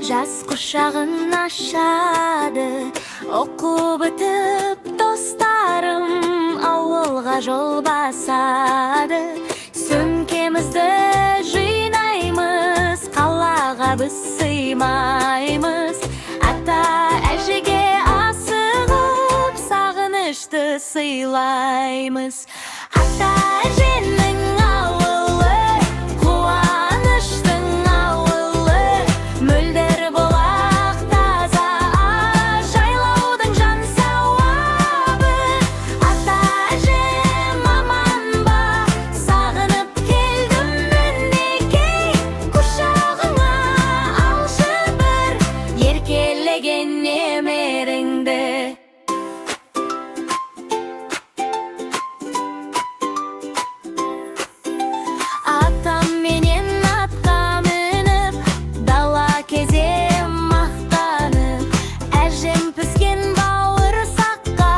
Жаз құшағын ашады, оқу бітіп достарым ауылға жол басады. Сөмкемізді жинаймыз, қалаға біз сыймаймыз. Ата әжеге асығып сағынышты сыйлаймыз. Ата әженің ауылы қуаныштың ауылы, мөлдір бұлақ таза жайлаудың жан сауабы. Ата әжем аман ба, сағынып келдім мінекей, құшағыңа алшы бір еркелеген немереңді. Атам менен атқа мініп, дала кезем мақтанып, әжем піскен бауырсаққа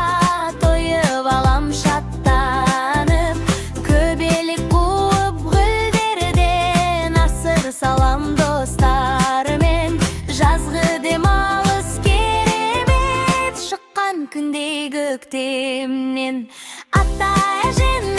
тойып алам шаттанып. Көбелек қуып гүлдерден асыр салам достармен. Жазғы демалыс керемет, шыққан күндей көктемнен. Ата әжем